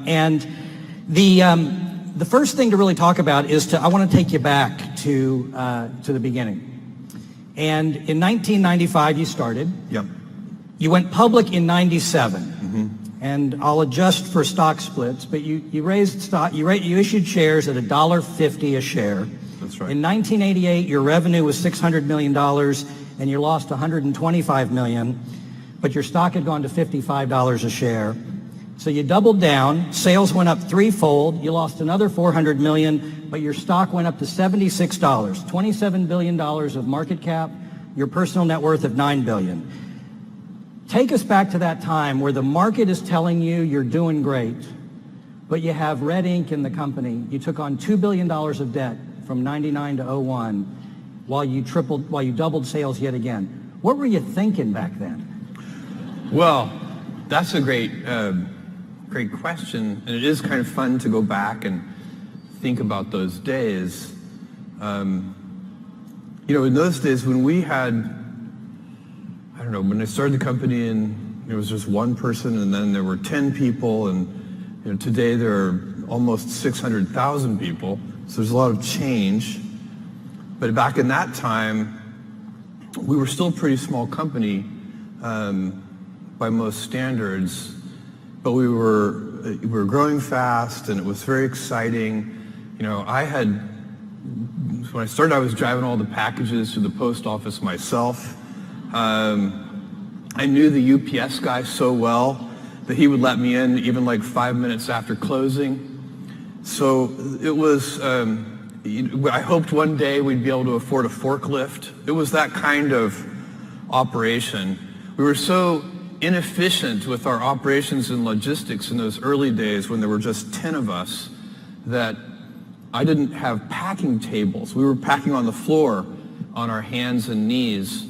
And the first thing to really talk about is I want to take you back to the beginning. And in 1995, you started. Yep. You went public in 97. And I'll adjust for stock splits, but you raised stock. You issued shares at $1.50 a share. That's right. In 1988, your revenue was $600 million, and you lost $125 million, but your stock had gone to $55 a share. So you doubled down. Sales went up threefold. You lost another $400 million, but your stock went up to $76. $27 billion of market cap. Your personal net worth of $9 billion. Take us back to that time where the market is telling you you're doing great, but you have red ink in the company. You took on $2 billion of debt from 99 to 01 while you doubled sales yet again. What were you thinking back then? Well, that's a great question, and it is kind of fun to go back and think about those days. In those days when we had, when I started the company and there was just one person, and then there were 10 people, and today there are almost 600,000 people. So there's a lot of change. But back in that time, we were still a pretty small company by most standards. But we were growing fast, and it was very exciting. When I started, I was driving all the packages to the post office myself. I knew the UPS guy so well that he would let me in even like 5 minutes after closing. So it was, I hoped one day we'd be able to afford a forklift. It was that kind of operation. We were so inefficient with our operations and logistics in those early days when there were just 10 of us that I didn't have packing tables. We were packing on the floor on our hands and knees.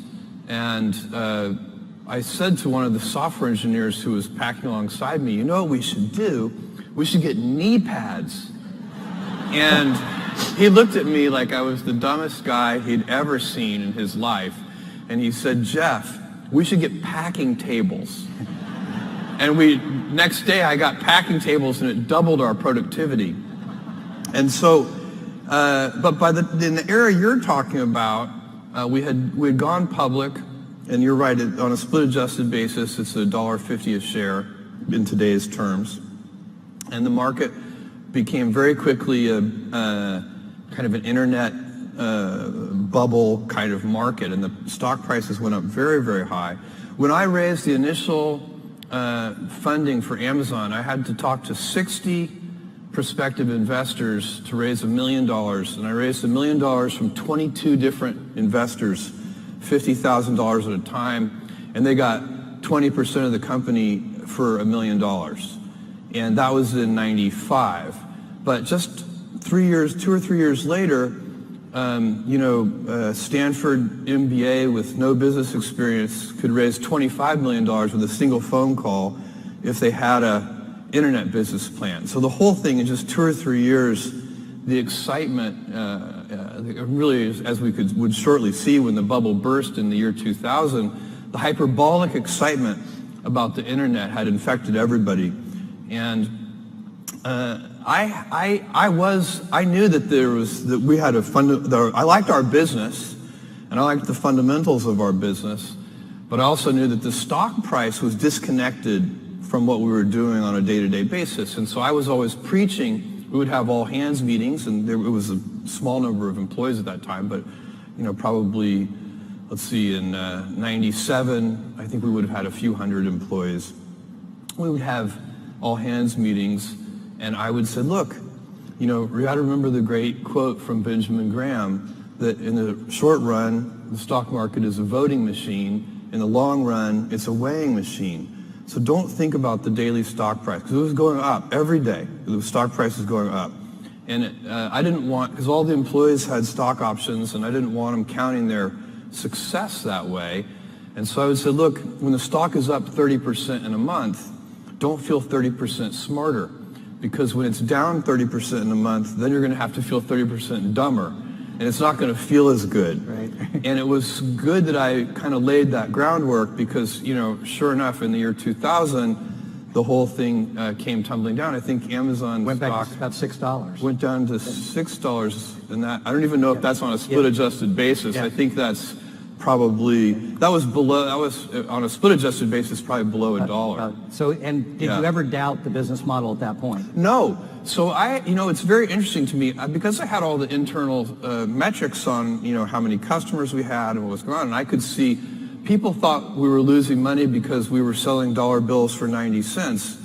And I said to one of the software engineers who was packing alongside me, you know what we should do? We should get knee pads. And he looked at me like I was the dumbest guy he'd ever seen in his life. And he said, Jeff, we should get packing tables. And next day I got packing tables, and it doubled our productivity. And so, but in the era you're talking about, we had gone public, and you're right, on a split-adjusted basis, it's $1.50 a share in today's terms. And the market became very quickly a kind of an internet bubble kind of market, and the stock prices went up very, very high. When I raised the initial funding for Amazon, I had to talk to 60 prospective investors to raise $1 million, and I raised $1 million from 22 different investors, $50,000 at a time, and they got 20% of the company for $1 million, and that was in '95. But just 2 or 3 years later, Stanford MBA with no business experience could raise $25 million with a single phone call if they had a internet business plan. So the whole thing in just 2 or 3 years, the excitement really, as we would shortly see when the bubble burst in the year 2000, the hyperbolic excitement about the internet had infected everybody. And I knew that we had I liked our business, and I liked the fundamentals of our business, but I also knew that the stock price was disconnected from what we were doing on a day-to-day basis. And so I was always preaching. We would have all-hands meetings, and it was a small number of employees at that time, but probably, let's see, in '97, I think we would have had a few hundred employees. We would have all-hands meetings, and I would say, look, we got to remember the great quote from Benjamin Graham that in the short run, the stock market is a voting machine. In the long run, it's a weighing machine. So don't think about the daily stock price, because it was going up every day. The stock price was going up. And I didn't want, because all the employees had stock options, and I didn't want them counting their success that way. And so I would say, look, when the stock is up 30% in a month, don't feel 30% smarter. Because when it's down 30% in a month, then you're going to have to feel 30% dumber. And it's not going to feel as good. Right. And it was good that I kind of laid that groundwork because, sure enough, in the year 2000, the whole thing came tumbling down. I think Amazon Went back stock to about $6. went down to $6, and that I don't even know if that's on a split-adjusted basis. Yeah. I think that's probably that was on a split-adjusted basis probably below $1. So, and did you ever doubt the business model at that point? No. So it's very interesting to me because I had all the internal metrics on, how many customers we had and what was going on, and I could see people thought we were losing money because we were selling dollar bills for 90 cents,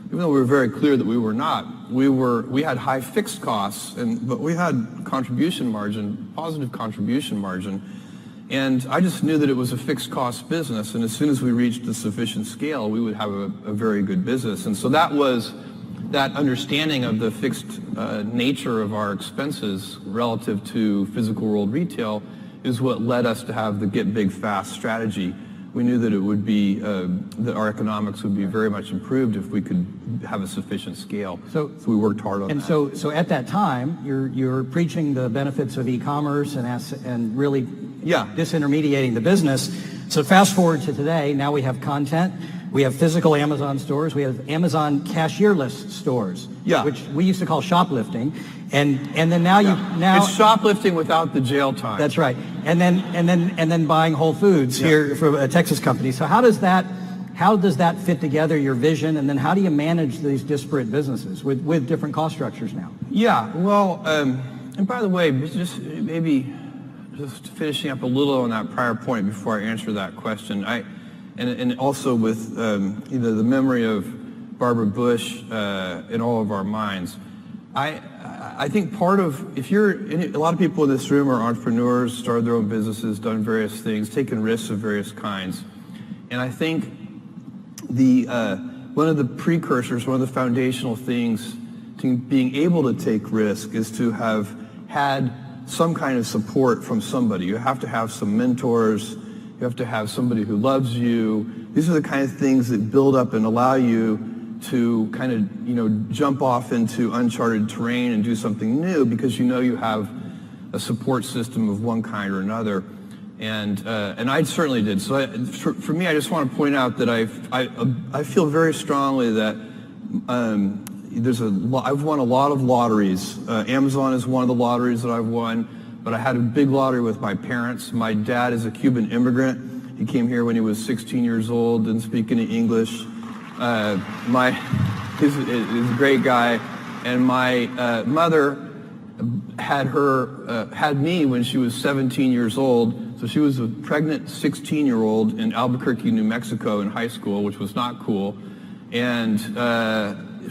even though we were very clear that we were not. We had high fixed costs, but we had positive contribution margin. And I just knew that it was a fixed cost business, and as soon as we reached a sufficient scale, we would have a very good business. And so that understanding of the fixed nature of our expenses relative to physical world retail is what led us to have the Get Big Fast strategy. We knew that it would be that our economics would be very much improved if we could have a sufficient scale. So we worked hard on that. And so at that time, you're preaching the benefits of e-commerce and really disintermediating the business. So fast forward to today, now we have content. We have physical Amazon stores. We have Amazon cashierless stores, which we used to call shoplifting. And then now it's shoplifting without the jail time. That's right. And then buying Whole Foods here from a Texas company. So how does that fit together, your vision, and then how do you manage these disparate businesses with different cost structures now? Yeah, well, and by the way, just finishing up a little on that prior point before I answer that question, and also with the memory of Barbara Bush in all of our minds, I think part of, a lot of people in this room are entrepreneurs, started their own businesses, done various things, taken risks of various kinds. And I think one of the precursors, one of the foundational things to being able to take risk is to have had some kind of support from somebody. You have to have some mentors. You have to have somebody who loves you. These are the kind of things that build up and allow you to kind of, jump off into uncharted terrain and do something new because you have a support system of one kind or another. And I certainly did. So for me, I just want to point out that I feel very strongly that I've won a lot of lotteries. Amazon is one of the lotteries that I've won, but I had a big lottery with my parents. My dad is a Cuban immigrant. He came here when he was 16 years old, didn't speak any English. He's a great guy, and my mother had me when she was 17 years old. So she was a pregnant 16-year-old in Albuquerque, New Mexico, in high school, which was not cool. And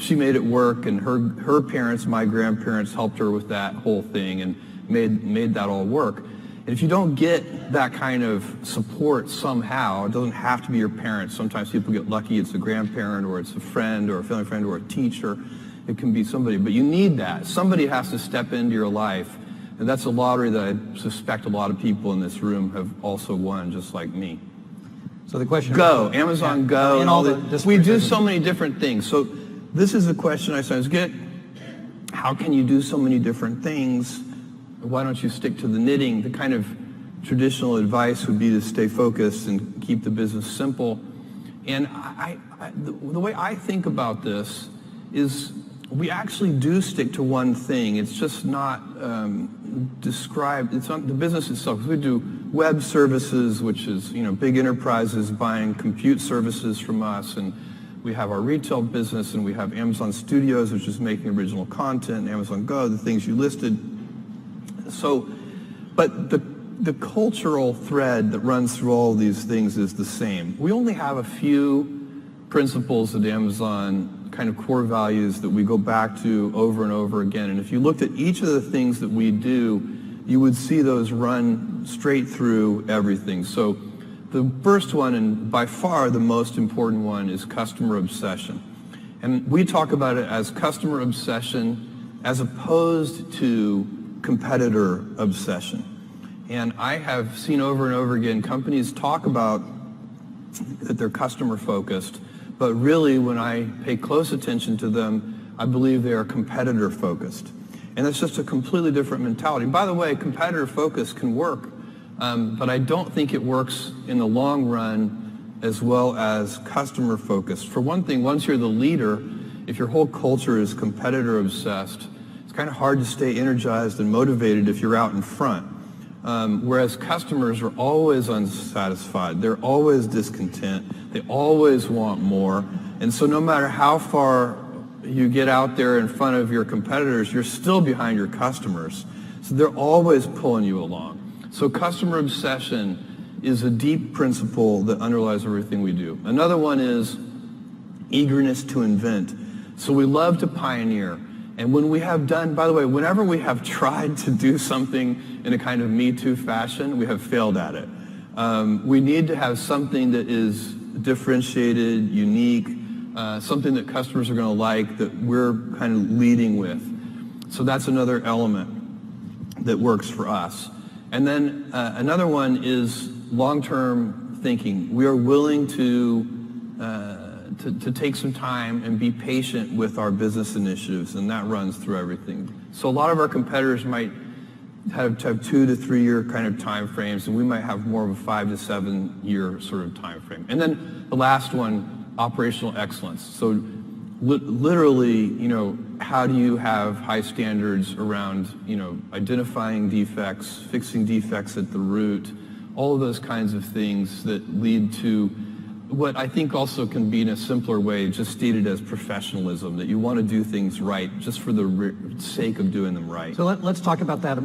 she made it work, and her parents, my grandparents, helped her with that whole thing and made that all work. And if you don't get that kind of support somehow, it doesn't have to be your parents. Sometimes people get lucky. It's a grandparent, or it's a friend, or a family friend, or a teacher. It can be somebody. But you need that. Somebody has to step into your life. And that's a lottery that I suspect a lot of people in this room have also won, just like me. So the question Go. Amazon Go. And all the we do so many different things. So this is a question I sometimes get. How can you do so many different things? Why don't you stick to the knitting? The kind of traditional advice would be to stay focused and keep the business simple. And the way I think about this is we actually do stick to one thing. It's just not described. It's not the business itself. We do web services, which is big enterprises buying compute services from us, and we have our retail business, and we have Amazon Studios, which is making original content, Amazon Go, the things you listed. So, but the cultural thread that runs through all these things is the same. We only have a few principles at Amazon, kind of core values that we go back to over and over again. And if you looked at each of the things that we do, you would see those run straight through everything. So the first one, and by far the most important one, is customer obsession. And we talk about it as customer obsession as opposed to competitor obsession. And I have seen over and over again companies talk about that they're customer focused, but really when I pay close attention to them, I believe they are competitor focused. And that's just a completely different mentality. By the way, competitor focus can work, but I don't think it works in the long run as well as customer focused. For one thing, once you're the leader, if your whole culture is competitor obsessed, it's kind of hard to stay energized and motivated if you're out in front. Whereas customers are always unsatisfied, they're always discontent, they always want more. And so no matter how far you get out there in front of your competitors, you're still behind your customers. So they're always pulling you along. So customer obsession is a deep principle that underlies everything we do. Another one is eagerness to invent. So we love to pioneer. And when we have done, by the way, whenever we have tried to do something in a kind of Me Too fashion, we have failed at it. We need to have something that is differentiated, unique, something that customers are going to like, that we're kind of leading with. So that's another element that works for us. And then another one is long-term thinking. We are willing to take some time and be patient with our business initiatives, and that runs through everything. So a lot of our competitors might have 2 to 3 year kind of time frames, and we might have more of a 5 to 7 year sort of time frame. And then the last one, operational excellence. So literally, how do you have high standards around, identifying defects, fixing defects at the root, all of those kinds of things that lead to what I think also can be in a simpler way just stated as professionalism, that you want to do things right just for the sake of doing them right. So let's talk about that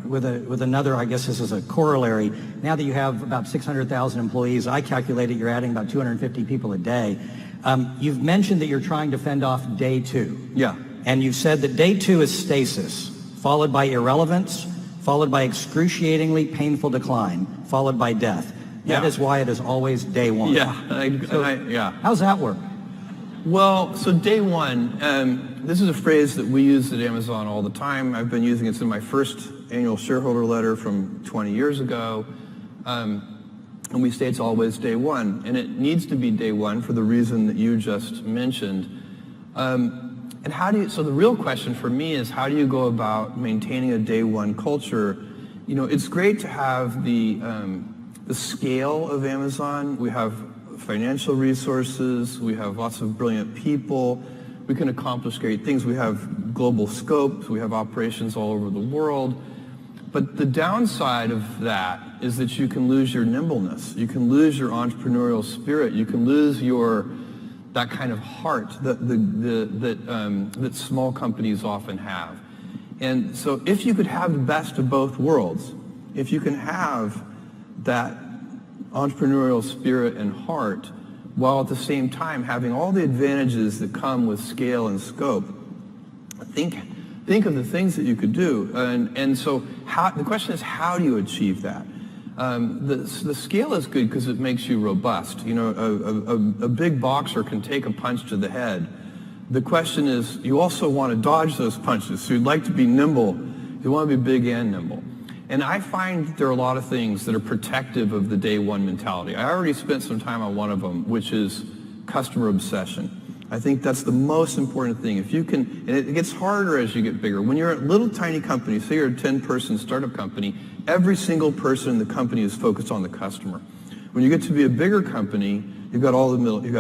with another, I guess this is a corollary. Now that you have about 600,000 employees, I calculated you're adding about 250 people a day. You've mentioned that you're trying to fend off day two. Yeah. And you've said that day two is stasis, followed by irrelevance, followed by excruciatingly painful decline, followed by death. That is why it is always day one. Yeah. How's that work? Well, so day one, this is a phrase that we use at Amazon all the time. I've been using it in my first annual shareholder letter from 20 years ago. And we say it's always day one. And it needs to be day one for the reason that you just mentioned. And so the real question for me is, how do you go about maintaining a day one culture? It's great to have the scale of Amazon. We have financial resources, we have lots of brilliant people, we can accomplish great things, we have global scope, we have operations all over the world. But the downside of that is that you can lose your nimbleness, you can lose your entrepreneurial spirit, you can lose that kind of heart that small companies often have. And so if you could have the best of both worlds, if you can have that entrepreneurial spirit and heart, while at the same time having all the advantages that come with scale and scope, think of the things that you could do. And so the question is, how do you achieve that? The scale is good because it makes you robust. A big boxer can take a punch to the head. The question is, you also want to dodge those punches. So you'd like to be nimble. You want to be big and nimble. And I find that there are a lot of things that are protective of the day one mentality. I already spent some time on one of them, which is customer obsession. I think that's the most important thing. If you can, and it gets harder as you get bigger. When you're a little tiny company, say you're a 10-person startup company, every single person in the company is focused on the customer. When you get to be a bigger company, you've got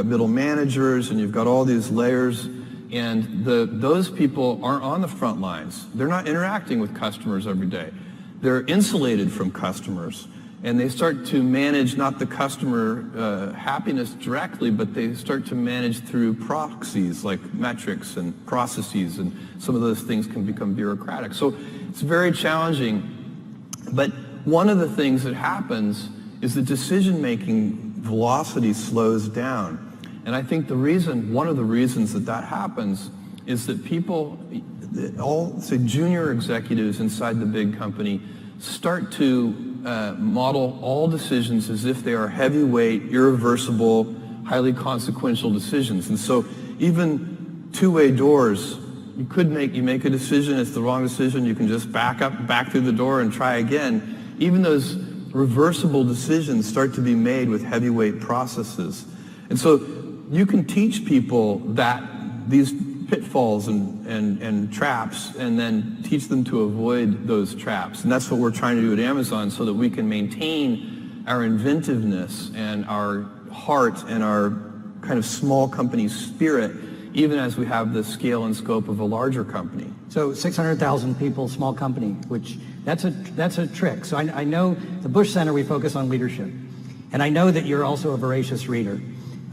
middle managers, and you've got all these layers, and those people aren't on the front lines. They're not interacting with customers every day. They're insulated from customers, and they start to manage not the customer happiness directly, but they start to manage through proxies like metrics and processes, and some of those things can become bureaucratic. So it's very challenging. But one of the things that happens is the decision-making velocity slows down. And I think one of the reasons that happens is that people, all, say, junior executives inside the big company, start to model all decisions as if they are heavyweight, irreversible, highly consequential decisions. And so even two-way doors, you make a decision, it's the wrong decision, you can just back through the door and try again. Even those reversible decisions start to be made with heavyweight processes. And so you can teach people that these pitfalls and traps, and then teach them to avoid those traps. And that's what we're trying to do at Amazon, so that we can maintain our inventiveness and our heart and our kind of small company spirit, even as we have the scale and scope of a larger company. So 600,000 people, small company, which that's a trick. So I know the Bush Center, we focus on leadership. And I know that you're also a voracious reader.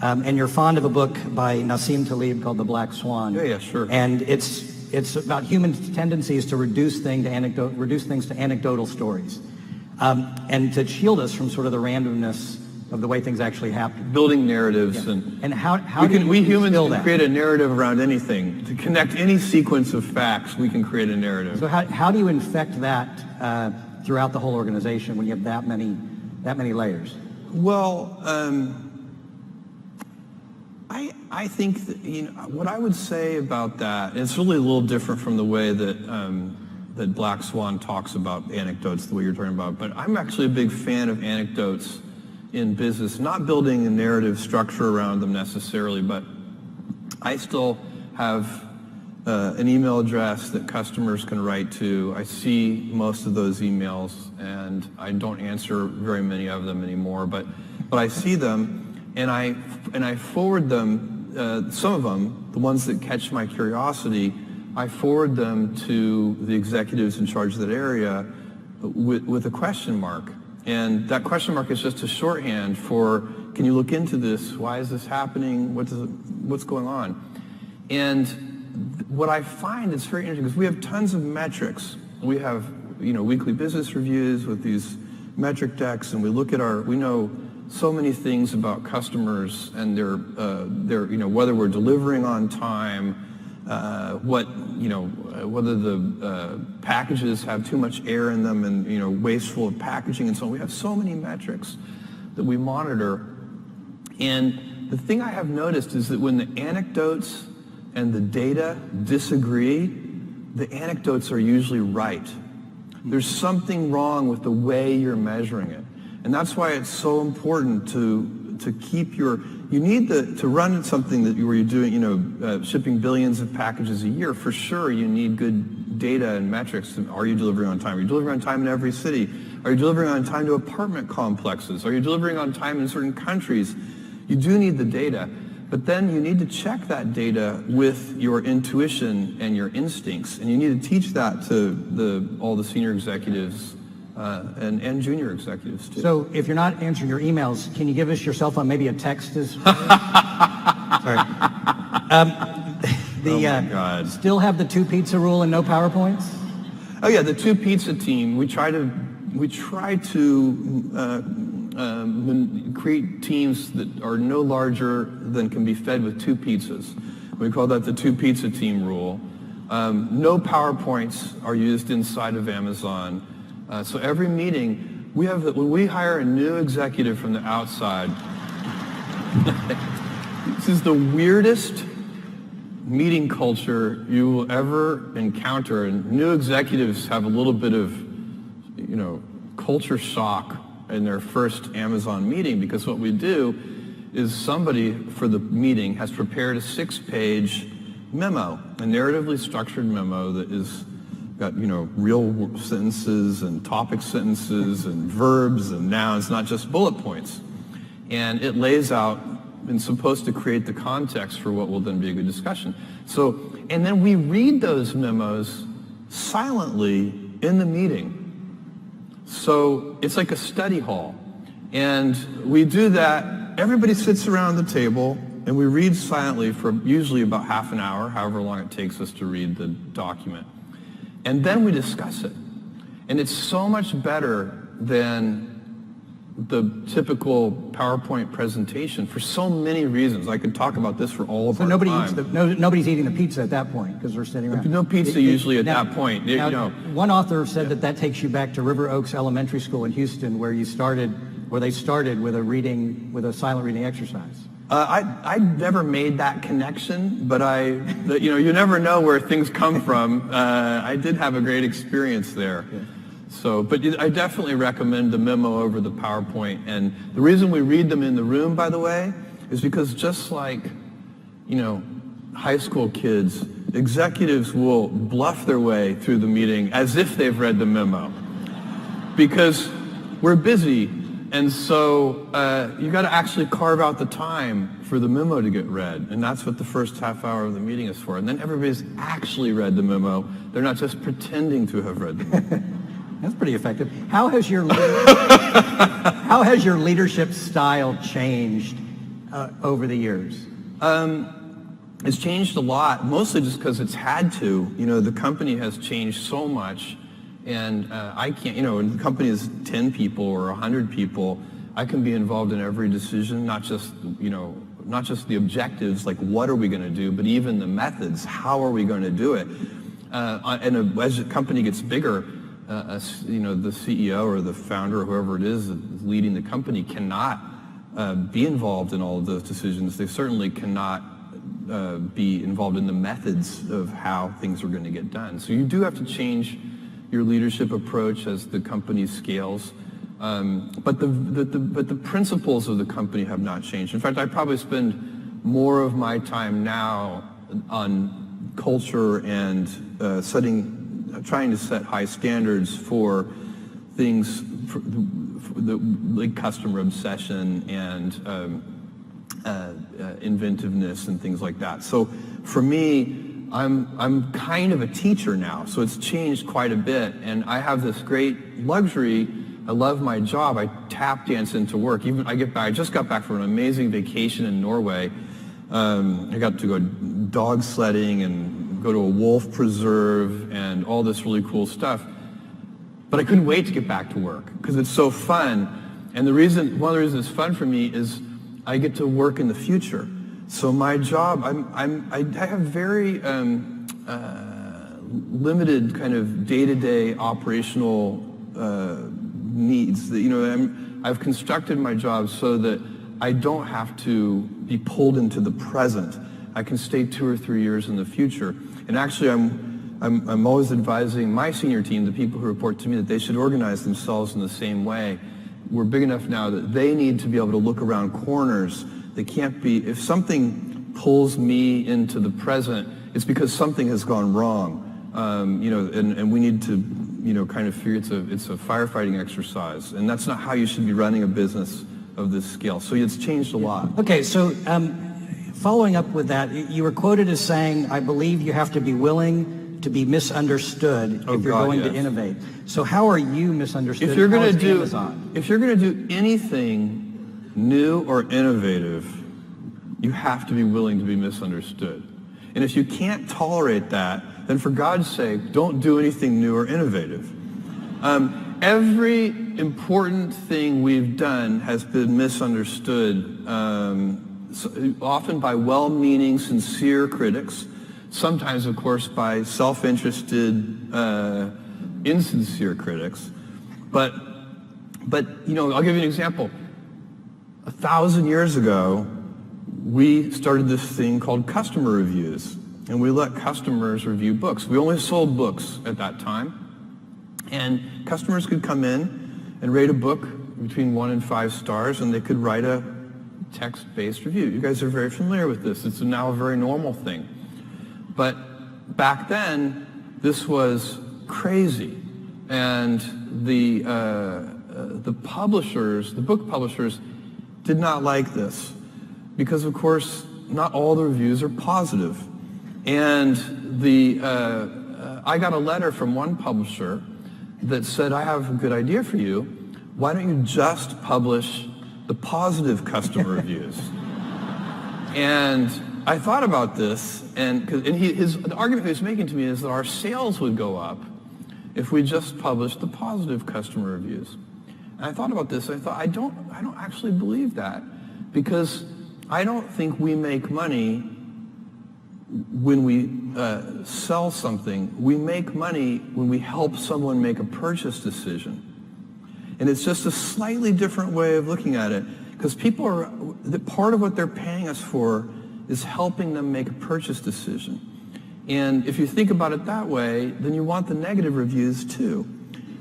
And you're fond of a book by Nassim Taleb called The Black Swan. Yeah, sure. And it's about human tendencies to reduce things to anecdotal stories. And to shield us from sort of the randomness of the way things actually happen. Building narratives. Yeah. And how we humans instill can that? create a narrative around anything. To connect any sequence of facts, we can create a narrative. So how do you infect that throughout the whole organization when you have that many layers? Well, I think that, what I would say about that, it's really a little different from the way that Black Swan talks about anecdotes, the way you're talking about. But I'm actually a big fan of anecdotes in business, not building a narrative structure around them necessarily, but I still have an email address that customers can write to. I see most of those emails, and I don't answer very many of them anymore, but I see them, and I forward them, some of them, the ones that catch my curiosity, I forward them to the executives in charge of that area with a question mark. And that question mark is just a shorthand for, can you look into this? Why is this happening? What's going on? And what I find is very interesting, because we have tons of metrics. We have, weekly business reviews with these metric decks, and we look at we know so many things about customers and their whether we're delivering on time, whether the packages have too much air in them and, wasteful of packaging and so on. We have so many metrics that we monitor. And the thing I have noticed is that when the anecdotes and the data disagree, the anecdotes are usually right. There's something wrong with the way you're measuring it. And that's why it's so important to keep you need to run something where you're doing, shipping billions of packages a year. For sure, you need good data and metrics. Are you delivering on time? Are you delivering on time in every city? Are you delivering on time to apartment complexes? Are you delivering on time in certain countries? You do need the data. But then you need to check that data with your intuition and your instincts. And you need to teach that to all the senior executives and junior executives too. So if you're not answering your emails, can you give us your cell phone, maybe a text as Sorry. Oh my God. Still have the 2 pizza rule and no PowerPoints? Oh yeah, the 2 pizza team. We try to create teams that are no larger than can be fed with 2 pizzas. We call that the 2 pizza team rule. No PowerPoints are used inside of Amazon. So every meeting, when we hire a new executive from the outside, this is the weirdest meeting culture you will ever encounter. And new executives have a little bit of, culture shock in their first Amazon meeting, because what we do is somebody for the meeting has prepared a 6-page memo, a narratively structured memo that is got, real sentences and topic sentences and verbs and nouns, not just bullet points. And it lays out and supposed to create the context for what will then be a good discussion. So, and then we read those memos silently in the meeting. So it's like a study hall. And we do that, everybody sits around the table, and we read silently for usually about half an hour, however long it takes us to read the document. And then we discuss it. And it's so much better than the typical PowerPoint presentation for so many reasons. I could talk about this for all of our time. Nobody's eating the pizza at that point because they're sitting around. No pizza usually at that point. One author said that takes you back to River Oaks Elementary School in Houston, where they started with a silent reading exercise. I never made that connection, but you never know where things come from. I did have a great experience there. Yeah. So, but I definitely recommend the memo over the PowerPoint. And the reason we read them in the room, by the way, is because just like, high school kids, executives will bluff their way through the meeting as if they've read the memo. Because we're busy And so you got to actually carve out the time for the memo to get read. And that's what the first half hour of the meeting is for. And then everybody's actually read the memo. They're not just pretending to have read the memo. That's pretty effective. How has your leadership style changed over the years? It's changed a lot, mostly just because it's had to. You know, the company has changed so much. And I can't, you know, when the company is 10 people or 100 people, I can be involved in every decision, not just, you know, not just the objectives, like what are we going to do, but even the methods, how are we going to do it? And as the company gets bigger, you know, the CEO or the founder or whoever it is leading the company cannot be involved in all of those decisions. They certainly cannot be involved in the methods of how things are going to get done. So you do have to change your leadership approach as the company scales. But the principles of the company have not changed. In fact, I probably spend more of my time now on culture and trying to set high standards for things like customer obsession and inventiveness and things like that. So for me, I'm kind of a teacher now, so it's changed quite a bit, and I have this great luxury. I love my job. I tap dance into work. I just got back from an amazing vacation in Norway. I got to go dog sledding and go to a wolf preserve and all this really cool stuff. But I couldn't wait to get back to work because it's so fun. And one of the reasons it's fun for me is I get to work in the future. So my job, I have very limited kind of day-to-day operational needs. You know, I've constructed my job so that I don't have to be pulled into the present. I can stay 2 or 3 years in the future. And actually, I'm always advising my senior team, the people who report to me, that they should organize themselves in the same way. We're big enough now that they need to be able to look around corners. They can't be, if something pulls me into the present, it's because something has gone wrong. You know, and we need to, you know, kind of figure it's a firefighting exercise. And that's not how you should be running a business of this scale. So it's changed a lot. Okay, so following up with that, you were quoted as saying, I believe you have to be willing to be misunderstood if you're going to innovate. So how are you misunderstood? If you're going to do anything new or innovative, you have to be willing to be misunderstood. And if you can't tolerate that, then for God's sake, don't do anything new or innovative. Every important thing we've done has been misunderstood, often by well-meaning, sincere critics, sometimes, of course, by self-interested, insincere critics. But you know, I'll give you an example. 1,000 years ago, we started this thing called customer reviews, and we let customers review books. We only sold books at that time, and customers could come in and rate a book between 1 and 5 stars, and they could write a text-based review. You guys are very familiar with this. It's now a very normal thing. But back then, this was crazy, and the publishers, the book publishers, did not like this because, of course, not all the reviews are positive. And I got a letter from one publisher that said, I have a good idea for you. Why don't you just publish the positive customer reviews? And I thought about this, and the argument he was making to me is that our sales would go up if we just published the positive customer reviews. And I thought about this, and I thought, I don't actually believe that, because I don't think we make money when we sell something. We make money when we help someone make a purchase decision. And it's just a slightly different way of looking at it, because part of what they're paying us for is helping them make a purchase decision. And if you think about it that way, then you want the negative reviews too.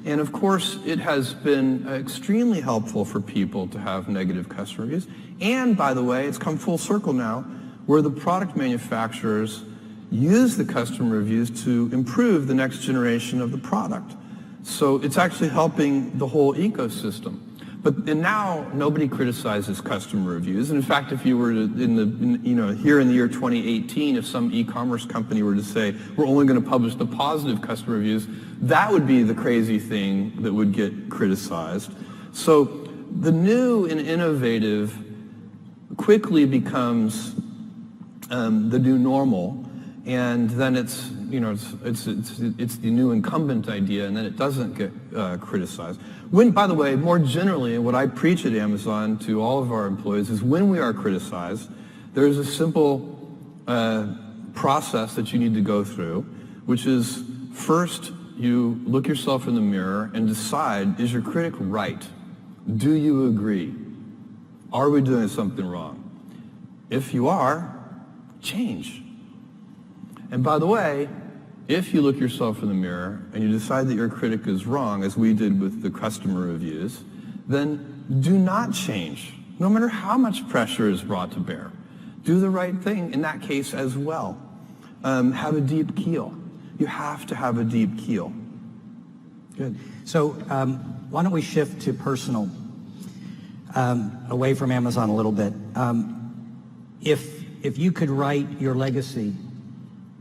And of course, it has been extremely helpful for people to have negative customer reviews. And by the way, it's come full circle now, where the product manufacturers use the customer reviews to improve the next generation of the product. So it's actually helping the whole ecosystem. And now nobody criticizes customer reviews. And in fact, if you were to, here in the year 2018, if some e-commerce company were to say, we're only going to publish the positive customer reviews, that would be the crazy thing that would get criticized. So the new and innovative quickly becomes the new normal, and then it's the new incumbent idea, and then it doesn't get criticized. By the way, more generally, what I preach at Amazon to all of our employees is when we are criticized, there's a simple process that you need to go through, which is first you look yourself in the mirror and decide, is your critic right? Do you agree? Are we doing something wrong? If you are, change. And by the way, if you look yourself in the mirror and you decide that your critic is wrong, as we did with the customer reviews, then do not change, no matter how much pressure is brought to bear. Do the right thing in that case as well. Have a deep keel. You have to have a deep keel. Good. So why don't we shift to personal, away from Amazon a little bit. If you could write your legacy,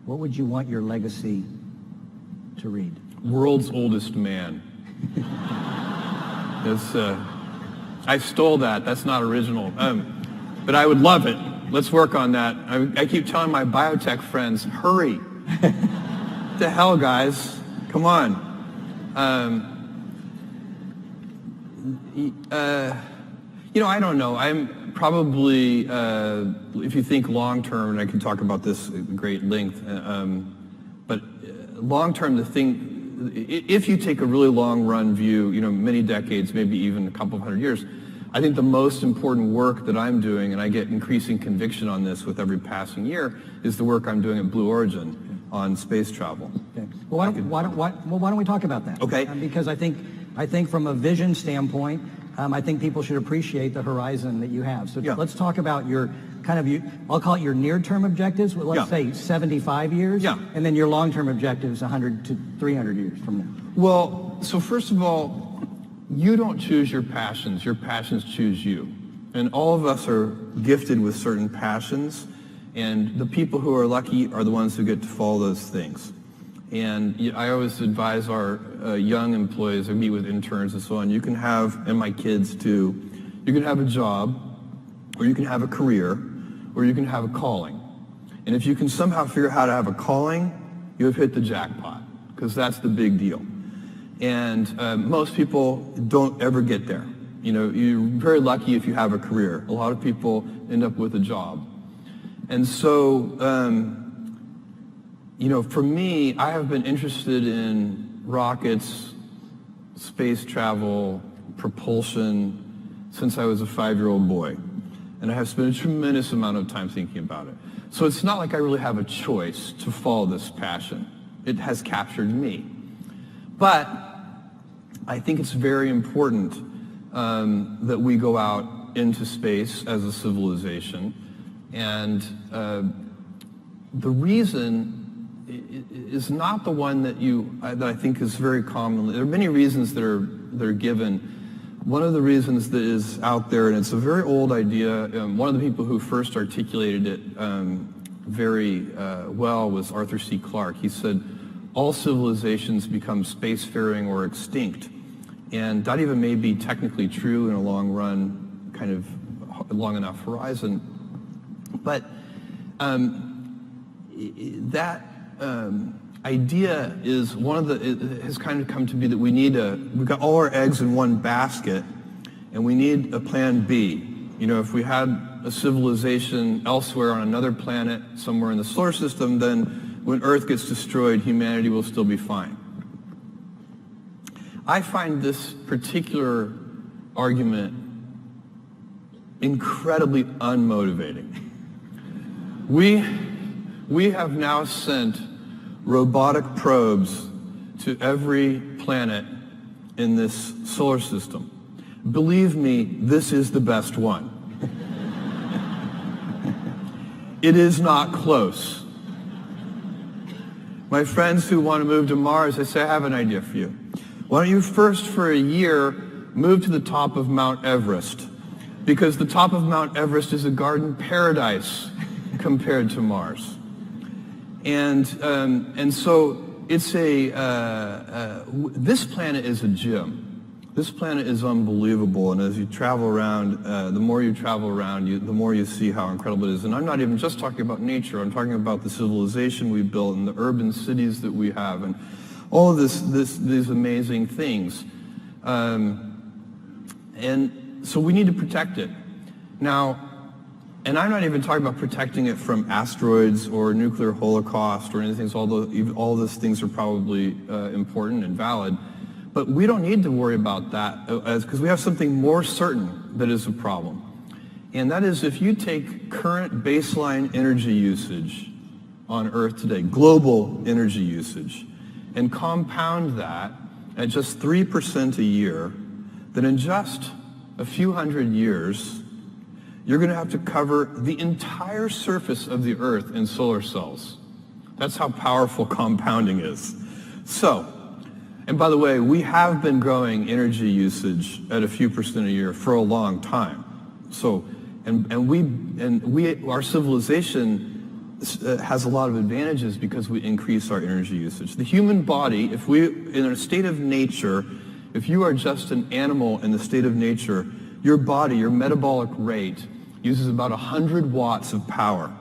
what would you want your legacy to read? World's oldest man. I stole that. That's not original. But I would love it. Let's work on that. I keep telling my biotech friends, hurry. What the hell, guys? Come on. I don't know. I'm probably, if you think long term, and I can talk about this at great length, but long term, if you take a really long run view, many decades, maybe even a couple of hundred years, I think the most important work that I'm doing, and I get increasing conviction on this with every passing year, is the work I'm doing at Blue Origin on space travel. Okay. Well, why don't we talk about that? Okay. Because I think from a vision standpoint, I think people should appreciate the horizon that you have. So let's talk about your I'll call it your near-term objectives. Well, let's say 75 years, and then your long-term objectives 100 to 300 years from now. Well, so first of all, you don't choose your passions choose you. And all of us are gifted with certain passions, and the people who are lucky are the ones who get to follow those things. And I always advise our young employees, I meet with interns and so on, you can have, and my kids too, you can have a job, or you can have a career, or you can have a calling. And if you can somehow figure out how to have a calling, you have hit the jackpot, because that's the big deal. And most people don't ever get there. You're very lucky if you have a career. A lot of people end up with a job. And so, for me, I have been interested in rockets, space travel, propulsion since I was a 5-year-old boy. And I have spent a tremendous amount of time thinking about it. So it's not like I really have a choice to follow this passion. It has captured me. But I think it's very important that we go out into space as a civilization. And the reason is not the one that I think is very common. There are many reasons that are given. One of the reasons that is out there, and it's a very old idea, one of the people who first articulated it very well was Arthur C. Clarke. He said, all civilizations become spacefaring or extinct. And that even may be technically true in a long run, kind of long enough horizon. But that idea is it has kind of come to be that we've got all our eggs in one basket, and we need a plan B. If we had a civilization elsewhere on another planet, somewhere in the solar system, then when Earth gets destroyed, humanity will still be fine. I find this particular argument incredibly unmotivating. We have now sent robotic probes to every planet in this solar system. Believe me, this is the best one. It is not close. My friends who want to move to Mars, I say, I have an idea for you. Why don't you first, for a year, move to the top of Mount Everest, because the top of Mount Everest is a garden paradise compared to Mars. And so it's this planet is a gem. This planet is unbelievable, and as you travel around, the more you travel around, the more you see how incredible it is. And I'm not even just talking about nature. I'm talking about the civilization we built and the urban cities that we have, and all of these amazing things. And so we need to protect it. Now, and I'm not even talking about protecting it from asteroids or nuclear holocaust or anything, although all those things are probably important and valid. But we don't need to worry about that because we have something more certain that is a problem. And that is, if you take current baseline energy usage on Earth today, global energy usage, and compound that at just 3% a year, then in just a few hundred years, you're going to have to cover the entire surface of the Earth in solar cells. That's how powerful compounding is. So, and by the way, we have been growing energy usage at a few percent a year for a long time. So, our civilization has a lot of advantages because we increase our energy usage. The human body, in a state of nature, if you are just an animal in the state of nature, your body, your metabolic rate, uses about 100 watts of power.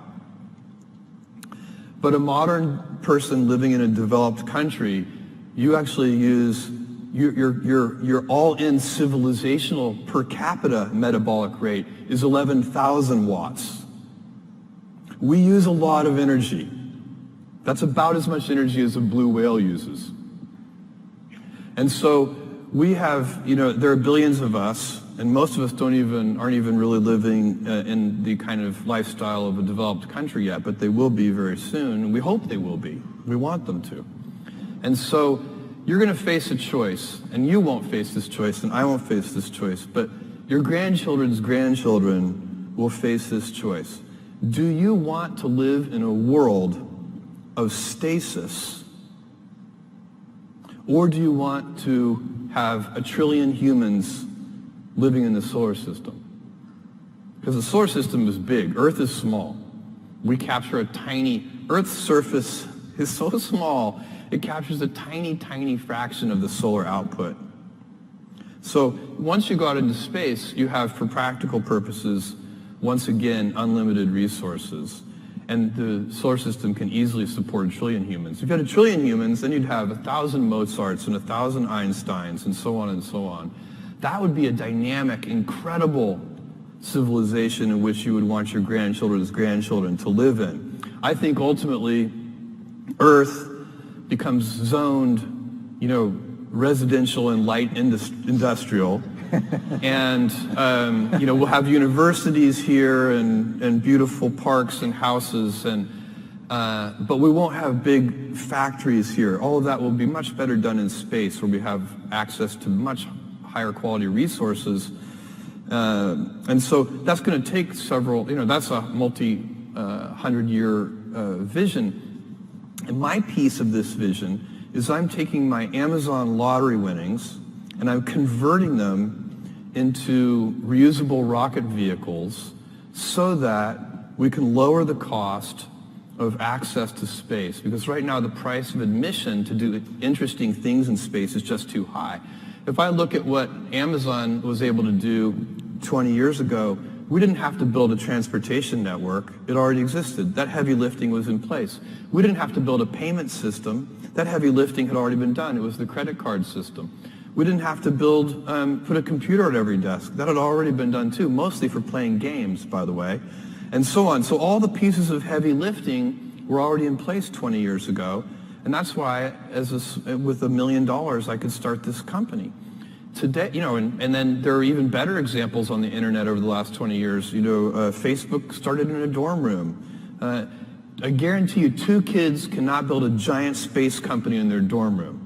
But a modern person living in a developed country, you actually use your all-in civilizational per capita metabolic rate is 11,000 watts. We use a lot of energy. That's about as much energy as a blue whale uses. And so we have, there are billions of us, and most of us aren't even really living in the kind of lifestyle of a developed country yet, but they will be very soon, and we hope they will be. We want them to. And so you're going to face a choice, and you won't face this choice, and I won't face this choice, but your grandchildren's grandchildren will face this choice. Do you want to live in a world of stasis, or do you want to have 1 trillion humans living in the solar system? Because the solar system is big. Earth is small. We capture Earth's surface is so small, it captures a tiny, tiny fraction of the solar output. So once you go out into space, you have, for practical purposes, once again, unlimited resources. And the solar system can easily support 1 trillion humans. If you had 1 trillion humans, then you'd have 1,000 Mozarts and 1,000 Einsteins and so on and so on. That would be a dynamic, incredible civilization in which you would want your grandchildren's grandchildren to live in. I think ultimately Earth becomes zoned, residential and light industrial. And, we'll have universities here and beautiful parks and houses, but we won't have big factories here. All of that will be much better done in space, where we have access to much higher quality resources. And so that's going to take that's a multi-100-year vision. And my piece of this vision is I'm taking my Amazon lottery winnings and I'm converting them into reusable rocket vehicles so that we can lower the cost of access to space. Because right now the price of admission to do interesting things in space is just too high. If I look at what Amazon was able to do 20 years ago, we didn't have to build a transportation network. It already existed. That heavy lifting was in place. We didn't have to build a payment system. That heavy lifting had already been done. It was the credit card system. We didn't have to put a computer at every desk. That had already been done too, mostly for playing games, by the way, and so on. So all the pieces of heavy lifting were already in place 20 years ago, and that's why, with $1 million, I could start this company. Today, and then there are even better examples on the internet over the last 20 years. Facebook started in a dorm room. I guarantee you 2 kids cannot build a giant space company in their dorm room.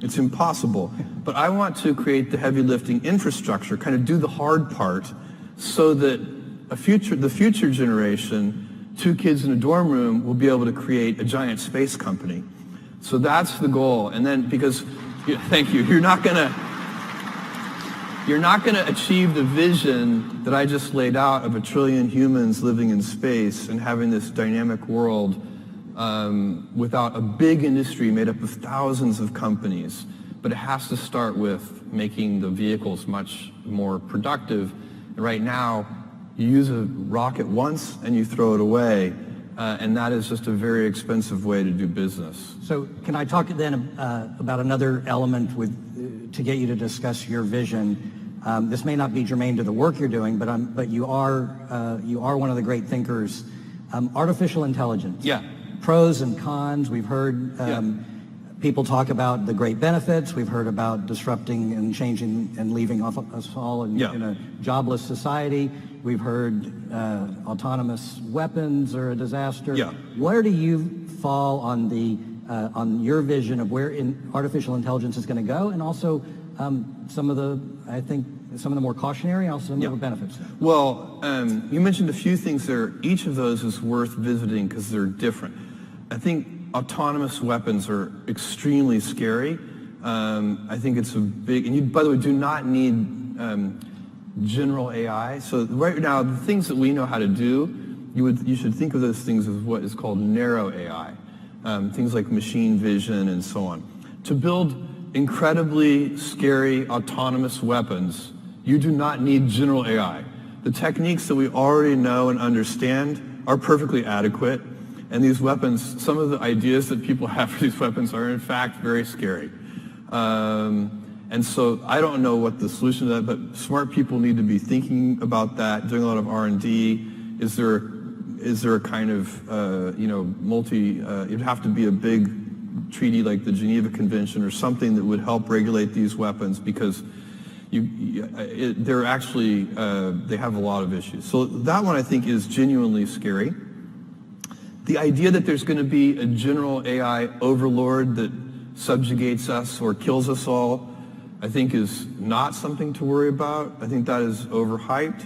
It's impossible. But I want to create the heavy lifting infrastructure, kind of do the hard part, so that the future generation, 2 kids in a dorm room, will be able to create a giant space company. So that's the goal. And then, thank you, you're not going to... you're not going to achieve the vision that I just laid out of 1 trillion humans living in space and having this dynamic world without a big industry made up of thousands of companies. But it has to start with making the vehicles much more productive. And right now, you use a rocket once and you throw it away, and that is just a very expensive way to do business. So can I talk then about another element to get you to discuss your vision? This may not be germane to the work you're doing, but you are one of the great thinkers. Artificial intelligence. Yeah. Pros and cons. We've heard people talk about the great benefits. We've heard about disrupting and changing and leaving us all in a jobless society. We've heard autonomous weapons are a disaster. Yeah. Where do you fall on your vision of where artificial intelligence is going to go, and also some of the more cautionary, and also some of the benefits? Well, you mentioned a few things there. Each of those is worth visiting because they're different. I think autonomous weapons are extremely scary. I think it's a big, and you, by the way, do not need general AI. So right now, the things that we know how to do, you should think of those things as what is called narrow AI. Things like machine vision and so on. To build incredibly scary autonomous weapons, you do not need general AI. The techniques that we already know and understand are perfectly adequate. And these weapons, some of the ideas that people have for these weapons are in fact very scary. And so I don't know what the solution to that, but smart people need to be thinking about that, doing a lot of R&D. Is there a kind of, it'd have to be a big treaty like the Geneva Convention or something that would help regulate these weapons, because they're actually, they have a lot of issues. So that one I think is genuinely scary. The idea that there's going to be a general AI overlord that subjugates us or kills us all, I think is not something to worry about. I think that is overhyped.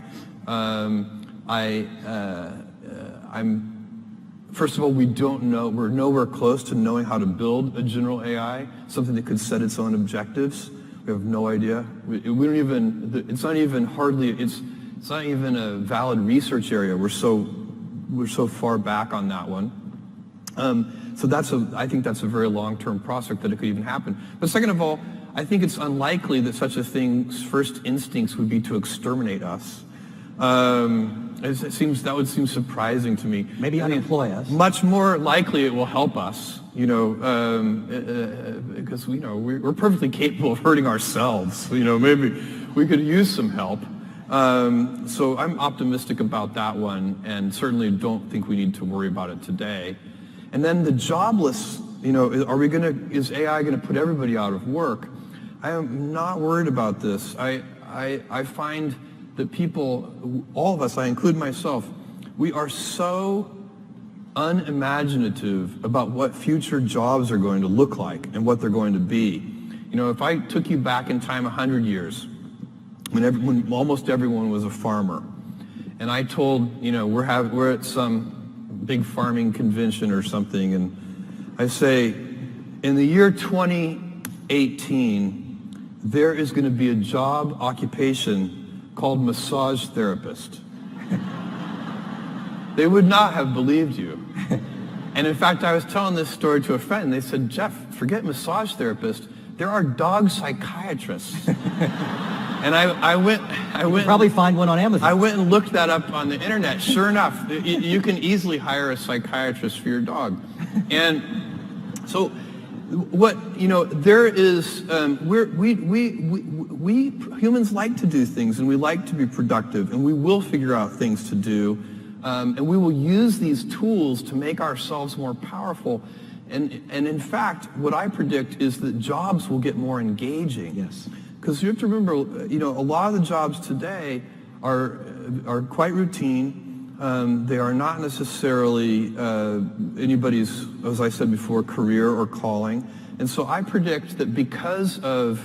First of all, we don't know, we're nowhere close to knowing how to build a general AI, something that could set its own objectives. We have no idea. We don't even, it's not even a valid research area. We're so far back on that one. So I think that's a very long-term prospect that it could even happen. But second of all, I think it's unlikely that such a thing's first instincts would be to exterminate us. That would seem surprising to me. Maybe unemploy us. Much more likely it will help us, because we're perfectly capable of hurting ourselves. Maybe we could use some help. So I'm optimistic about that one, and certainly don't think we need to worry about it today. And then the jobless, is AI going to put everybody out of work? I am not worried about this. I find that people, all of us, I include myself, we are so unimaginative about what future jobs are going to look like and what they're going to be. If I took you back in time 100 years, when almost everyone was a farmer, and I told, we're at some big farming convention or something, and I say, in the year 2018, there is going to be a job occupation called massage therapist. They would not have believed you. And in fact, I was telling this story to a friend, and they said, Jeff, forget massage therapist. There are dog psychiatrists. And I went. Probably find one on Amazon. I went and looked that up on the internet. Sure enough, you can easily hire a psychiatrist for your dog. And so, there is. We humans like to do things, and we like to be productive, and we will figure out things to do, and we will use these tools to make ourselves more powerful. And in fact, what I predict is that jobs will get more engaging. Yes. Because you have to remember, a lot of the jobs today are quite routine. They are not necessarily anybody's, as I said before, career or calling. And so I predict that because of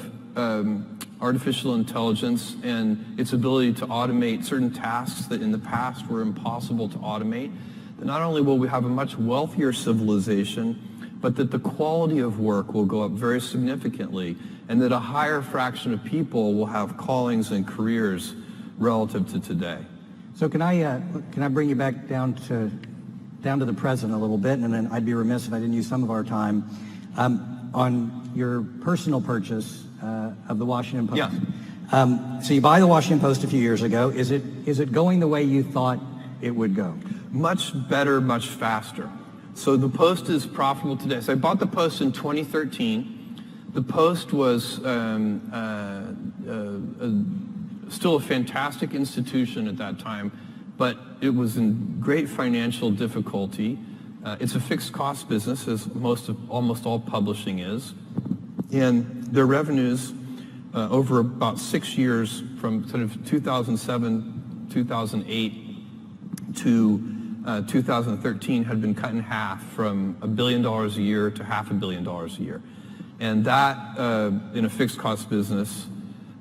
artificial intelligence and its ability to automate certain tasks that in the past were impossible to automate, that not only will we have a much wealthier civilization, but that the quality of work will go up very significantly, and that a higher fraction of people will have callings and careers relative to today. So can I bring you back down to the present a little bit, and then I'd be remiss if I didn't use some of our time on your personal purchase of the Washington Post. Yeah. So you buy the Washington Post a few years ago. Is it going the way you thought it would go? Much better, much faster. So the Post is profitable today. So I bought the Post in 2013. The Post was still a fantastic institution at that time, but it was in great financial difficulty. It's a fixed cost business, as almost all publishing is. And their revenues over about 6 years, from sort of 2007, 2008 to 2013, had been cut in half, from $1 billion a year to $500 million a year. And that, in a fixed cost business,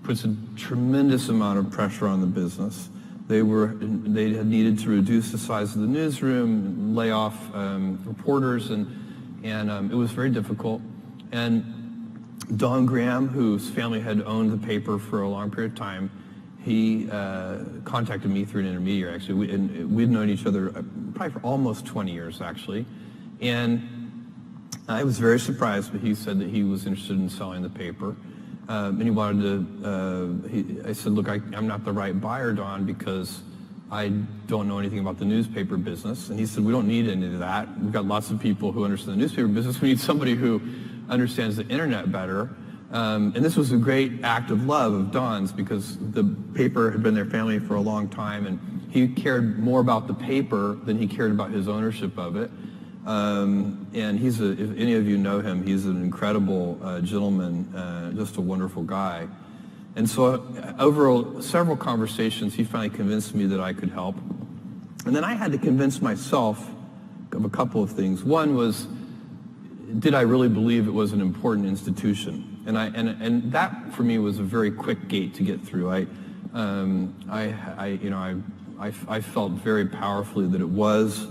puts a tremendous amount of pressure on the business. They had needed to reduce the size of the newsroom, lay off reporters, and it was very difficult. And Don Graham, whose family had owned the paper for a long period of time, he contacted me through an intermediary, actually. We'd known each other probably for almost 20 years, actually. And I was very surprised, but he said that he was interested in selling the paper. And he wanted to, I said, look, I'm not the right buyer, Don, because I don't know anything about the newspaper business. And he said, we don't need any of that. We've got lots of people who understand the newspaper business. We need somebody who understands the internet better. And this was a great act of love of Don's, because the paper had been their family for a long time, and he cared more about the paper than he cared about his ownership of it. And if any of you know him, he's an incredible gentleman, just a wonderful guy. And so over several conversations, he finally convinced me that I could help. And then I had to convince myself of a couple of things. One was, did I really believe it was an important institution? And that for me was a very quick gate to get through. I felt very powerfully that it was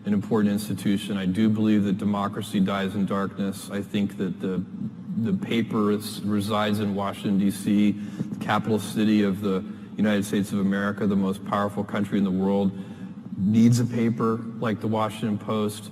an important institution. I do believe that democracy dies in darkness. I think that the paper resides in Washington, D.C., the capital city of the United States of America, the most powerful country in the world, needs a paper like the Washington Post.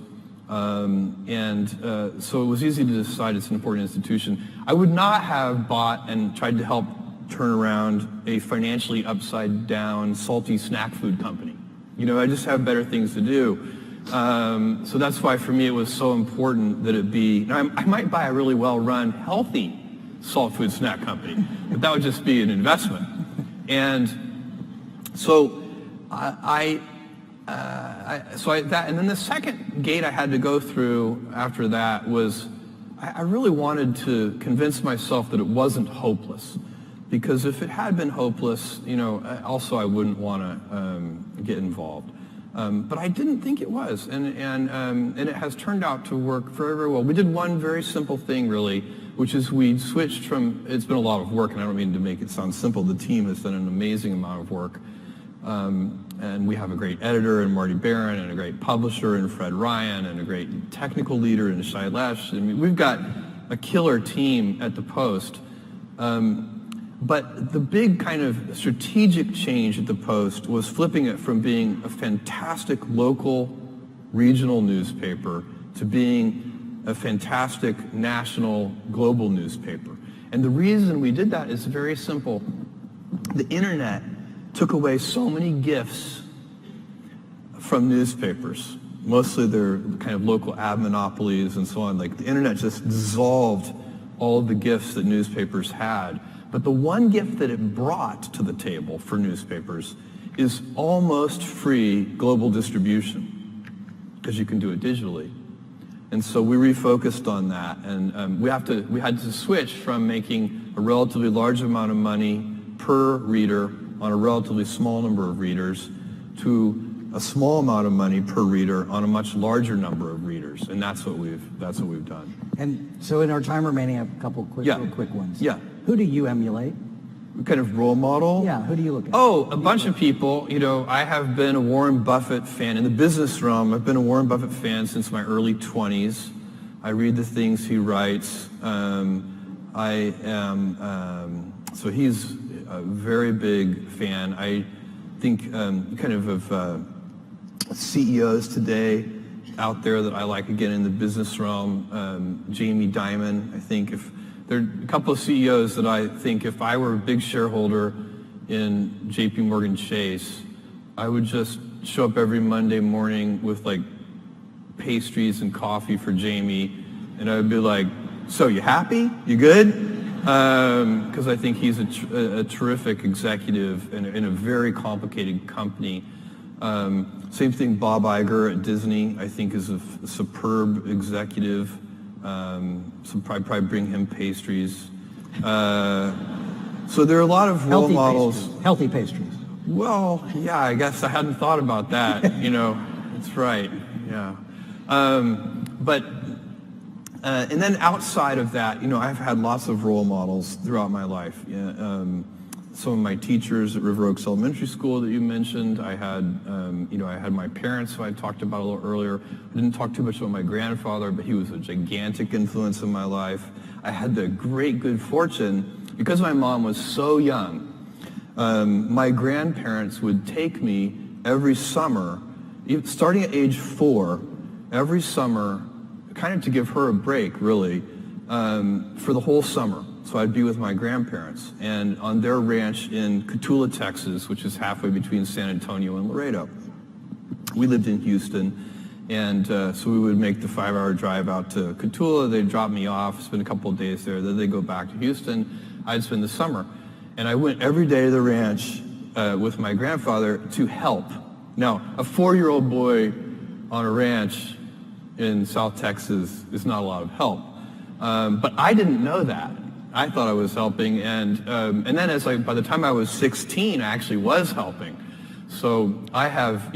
So it was easy to decide it's an important institution. I would not have bought and tried to help turn around a financially upside down, salty snack food company. I just have better things to do. So that's why for me it was so important that it be, I might buy a really well-run, healthy salt food snack company, but that would just be an investment. And so and then the second gate I had to go through after that was, I really wanted to convince myself that it wasn't hopeless. Because if it had been hopeless, also I wouldn't want to get involved. But I didn't think it was, and it has turned out to work very, very well. We did one very simple thing, really, which is we switched from, it's been a lot of work, and I don't mean to make it sound simple. The team has done an amazing amount of work. And we have a great editor in Marty Barron, and a great publisher in Fred Ryan, and a great technical leader in Shai Lesh. I mean, we've got a killer team at the Post. But the big kind of strategic change at the Post was flipping it from being a fantastic local, regional newspaper to being a fantastic national, global newspaper. And the reason we did that is very simple. The internet took away so many gifts from newspapers. Mostly they're kind of local ad monopolies and so on. Like, the internet just dissolved all of the gifts that newspapers had. But the one gift that it brought to the table for newspapers is almost free global distribution, because you can do it digitally. And so we refocused on that, and we had to switch from making a relatively large amount of money per reader on a relatively small number of readers to a small amount of money per reader on a much larger number of readers, and that's what we've done. And so in our time remaining, I have a couple real quick ones. Yeah. Who do you emulate? Kind of role model? Yeah, who do you look at? Oh, a bunch of people. I have been a Warren Buffett fan. In the business realm, I've been a Warren Buffett fan since my early 20s. I read the things he writes. So he's a very big fan. I think kind of CEOs today out there that I like, again, in the business realm. Jamie Dimon, I think if there are a couple of CEOs that I think if I were a big shareholder in JP Morgan Chase, I would just show up every Monday morning with like pastries and coffee for Jamie, and I would be like, so you happy? You good? Because I think he's a terrific executive in a very complicated company. Same thing, Bob Iger at Disney, I think is a superb executive. So probably bring him pastries. So there are a lot of role models. Healthy pastries. Well, yeah, I guess I hadn't thought about that. That's right. Yeah. And then outside of that, I've had lots of role models throughout my life. Some of my teachers at River Oaks Elementary School that you mentioned. I had my parents, who I talked about a little earlier. I didn't talk too much about my grandfather, but he was a gigantic influence in my life. I had the great good fortune, because my mom was so young, my grandparents would take me every summer, starting at age 4, every summer, kind of to give her a break, really, for the whole summer. So I'd be with my grandparents, and on their ranch in Cotulla, Texas, which is halfway between San Antonio and Laredo. We lived in Houston, and so we would make the 5-hour drive out to Cotulla. They'd drop me off, spend a couple of days there, then they'd go back to Houston. I'd spend the summer. And I went every day to the ranch with my grandfather to help. Now, a 4-year-old boy on a ranch in South Texas is not a lot of help. But I didn't know that. I thought I was helping, and then by the time I was 16, I actually was helping. So I have,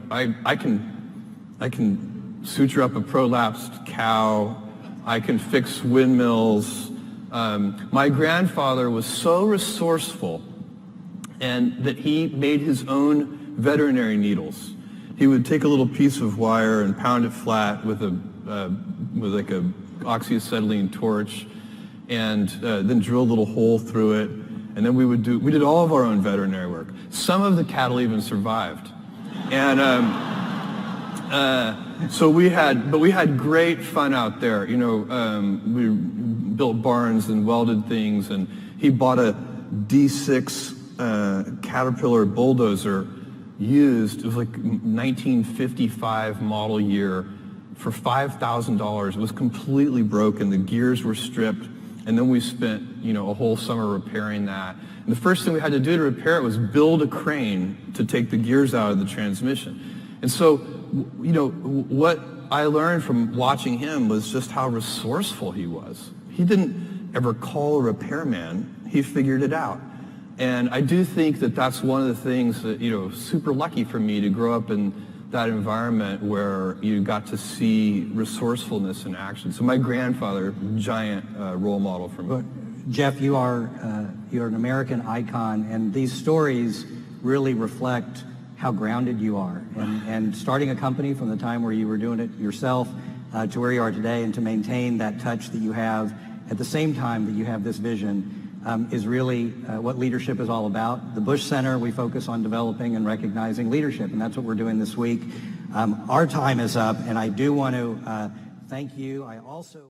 I can suture up a prolapsed cow. I can fix windmills. My grandfather was so resourceful, and that he made his own veterinary needles. He would take a little piece of wire and pound it flat with like a oxyacetylene torch, and then drill a little hole through it. And then we did all of our own veterinary work. Some of the cattle even survived. And so we had great fun out there. We built barns and welded things, and he bought a D6 Caterpillar bulldozer used. It was like 1955 model year for $5,000. It was completely broken. The gears were stripped. And then we spent, a whole summer repairing that. And the first thing we had to do to repair it was build a crane to take the gears out of the transmission. And so, what I learned from watching him was just how resourceful he was. He didn't ever call a repairman. He figured it out. And I do think that that's one of the things that, super lucky for me to grow up in that environment where you got to see resourcefulness in action. So my grandfather, giant role model for me. Jeff, you're an American icon, and these stories really reflect how grounded you are. And starting a company from the time where you were doing it yourself to where you are today, and to maintain that touch that you have at the same time that you have this vision is really what leadership is all about. The Bush Center, we focus on developing and recognizing leadership, and that's what we're doing this week. Our time is up, and I do want to thank you. I also